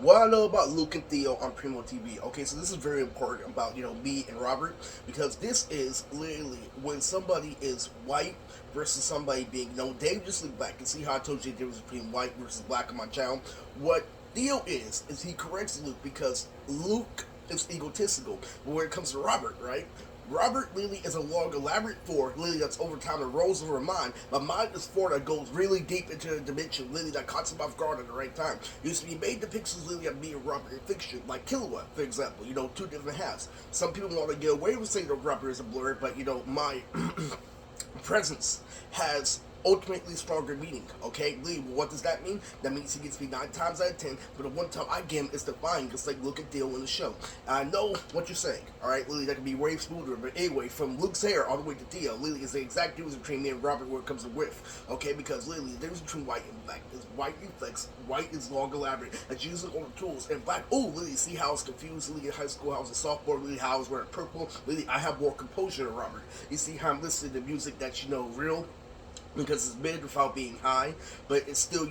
what I know about Luke and Theo on PrimoTv. Okay, so this is very important about me and Robert, because this is literally when somebody is white versus somebody being dangerously black. You see how I told you the difference between white versus black on my channel. What Theo is he corrects Luke because Luke is egotistical. But when it comes to Robert, right? Robert Lily is a long, elaborate four, Lily that's over time and rolls over mine. But mine is four that goes really deep into the dimension, Lily that caught him off guard at the right time. Used to be made depictions, Lily, of me and Robert in fiction, like Killua, for example, two different halves. Some people want to get away with saying that Robert is a blur, but my presence has ultimately stronger meaning. Okay, Lee, what does that mean? That means he gets me 9 times out of 10, but the one time I get him is defying, just like Luke and Theo in the show. And I know what you're saying, alright, Lily, that can be way smoother, but anyway, from Luke's hair all the way to Theo, Lily is the exact difference between me and Robert when it comes to width. Okay, because Lily, the difference between white and black is white reflex, white is long, elaborate, that's using all the tools, and black, oh, Lily, see how I was confused, Lily, in high school, I was a sophomore, Lily, how I was wearing purple, Lily, I have more composure than Robert. You see how I'm listening to music that's, real, because it's mid without being high, but it's still,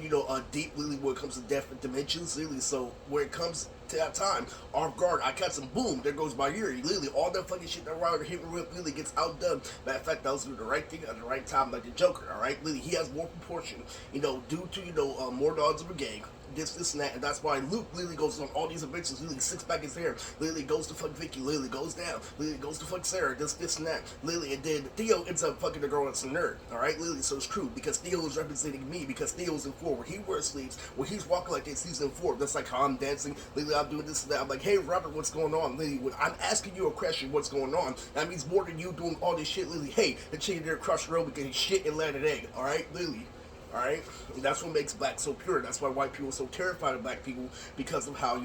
deep, really, when it comes to different dimensions, really. So when it comes to that time, off guard, I catch some boom, there goes my ear. Literally, all that fucking shit that Robert hit me with really gets outdone. Matter of fact, I was doing the right thing at the right time, like the Joker, alright? Literally, he has more proportion, due to, more dogs of a gang. This, and that, and that's why Luke literally goes on all these adventures, literally six back his hair, literally goes to fuck Vicky, literally goes down, literally goes to fuck Sarah, this, and that, literally, and then Theo ends up fucking the girl that's a nerd, alright, literally, so it's true, because Theo is representing me, because Theo's in 4, where he wears sleeves, when he's walking like this, he's in 4, that's like how I'm dancing, literally, I'm doing this and that, I'm like, hey, Robert, what's going on, literally, when I'm asking you a question, what's going on, that means more than you doing all this shit, literally, hey, the chick there across the road because he's shit and let an egg, alright, literally. Alright? That's what makes black so pure. That's why white people are so terrified of black people, because of how,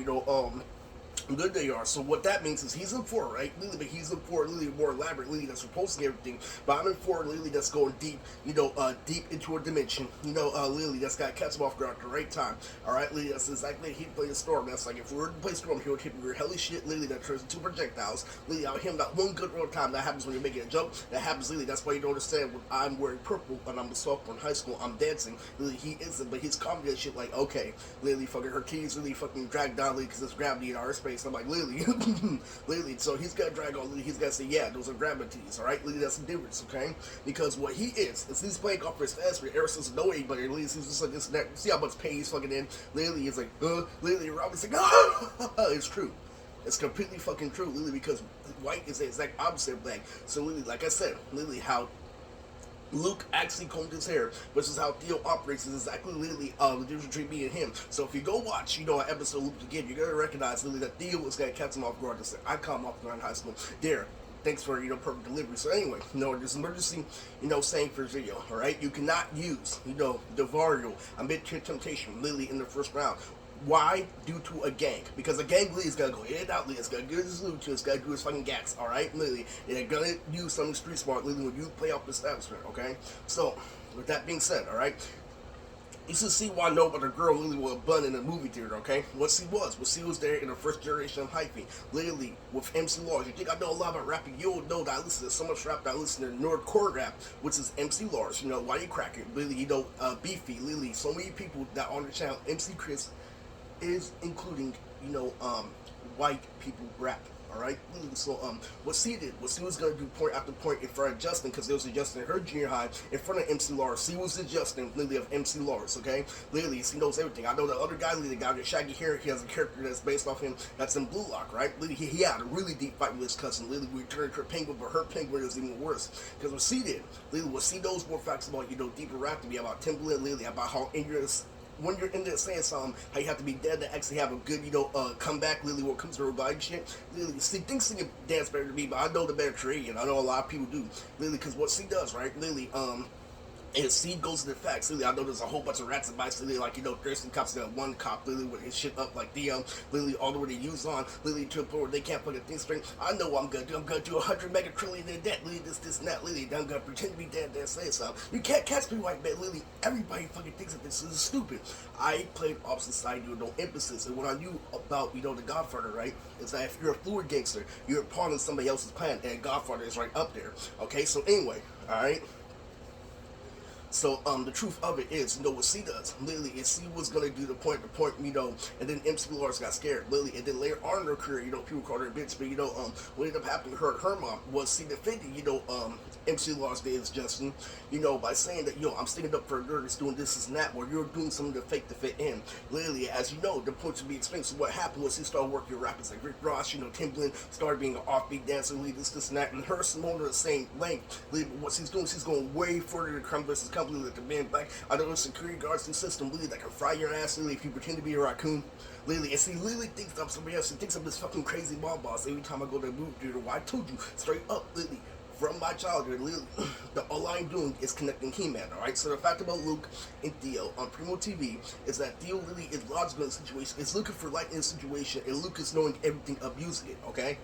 good they are. So what that means is he's in 4, right? Lily, but he's in 4 Lily more elaborate, Lily that's proposing everything. But I'm in 4 Lily that's going deep, deep into a dimension. Lily that's got catch him off guard at the right time. Alright, Lily, that's exactly he'd play a storm. That's like if we were to play storm, he would hit me with hellish shit, Lily that turns into projectiles. Lily, I'll hit him that one good roll time. That happens when you're making a joke. That happens, Lily. That's why you don't understand when I'm wearing purple and I'm a sophomore in high school, I'm dancing. Lily, he isn't, but he's comedy shit like, okay, Lily fucking her keys really fucking dragged down Lily because there's gravity in our space. I'm like, Lily, Lily, so he's got to drag on Lily, he's got to say, yeah, those are gravities, alright? Lily, that's the difference, okay? Because what he is he's playing off his fast for ever since know anybody. Lily, he's just like this and that. See how much pain he's fucking in? Lily is like, Lily, Robin's like, it's true. It's completely fucking true, Lily, because white is the exact opposite of black. So, Lily, like I said, Lily, how Luke actually combed his hair, which is how Theo operates, is exactly literally the difference between me and him. So if you go watch, an episode of Luke again, you're gonna recognize literally that Theo was gonna catch him off guard. I caught him off guard in high school. There. Thanks for, perfect delivery. So anyway, this emergency, saying for this video, alright? You cannot use, the Vario, a mid-tier temptation, literally in the first round. Why? Due to a gang. Because a gang leader's gotta go in and out, it's gotta get his loot to, it's gotta do his fucking gags, alright? Literally. They're gonna use something street smart, literally, when you play off the establishment, okay? So, with that being said, alright? You should see why I know about a girl literally with a bun in a movie theater, okay? What she was there in the first generation of hyping, literally with MC Lars. You think I know a lot about rapping? You'll know that I listen to so much rap that I listen to Nerdcore rap, which is MC Lars. Why you cracking? Literally, Beefy, literally, so many people that on the channel, MC Chris is including, white people rap. Alright? So, what she did, what she was going to do point after point in front of Justin, because there was a Justin in her junior high, in front of MC Lars. She was the Justin, literally, of MC Lars, okay? Literally, she knows everything. I know the other guy, literally, the guy with shaggy hair, he has a character that's based off him, that's in Blue Lock, right? Literally, he had a really deep fight with his cousin. Literally, we turned her penguin, but her penguin is even worse. Because what she did, literally, what she knows more facts about, deeper rap to me, about Timberland, literally, about how ignorant, when you're in there saying something, how you have to be dead to actually have a good, comeback, literally, when it comes to robotic shit. Literally, she thinks she can dance better than me, but I know the better Korean. I know a lot of people do. Literally, because what she does, right? Literally, and C goes to the facts. Literally, I know there's a whole bunch of rats and mice. Literally, like, thirsty cops got one cop, literally, with his shit up like Theo. Literally, all the way to use on. Literally, to a point where they can't fucking think straight. I know what I'm gonna do. I'm gonna do 100 mega trillion in debt. Literally, this, and that. Literally, I'm gonna pretend to be dead and say something. You can't catch me, white man. Literally, everybody fucking thinks that this is stupid. I played opposite side with no emphasis. And what I knew about, the Godfather, right, is that if you're a fluid gangster, you're a pawn in somebody else's plan, and Godfather is right up there. Okay, so anyway, alright? So the truth of it is, what C does, literally, is C was gonna do the point to point, and then MC Lars got scared, literally, and then later on in her career, people called her a bitch, but what ended up happening to her mom was C defended, MC Lars Davis Justin, by saying that, I'm sticking up for a girl that's doing this and that, or you're doing something to fake to fit in. Literally, as you know, the point to be explained. So what happened was he started working with rappers like Rick Ross, Timbaland, started being an offbeat dancer, this and that, and her Simone are the same length. What she's doing, she's going way further than Crumb versus Company, like the man back. I know there's security guards in the system, literally, that can fry your ass, literally, if you pretend to be a raccoon. Literally, and she literally thinks I'm somebody else. She thinks I'm this fucking crazy mom boss every time I go to the movie theater. Well, I told you, straight up, literally, from my childhood, literally, all I'm doing is connecting He-Man, alright? So the fact about Luke and Theo on PrimoTv is that Theo literally is logical in the situation, is looking for light in the situation, and Luke is knowing everything, abusing it, okay?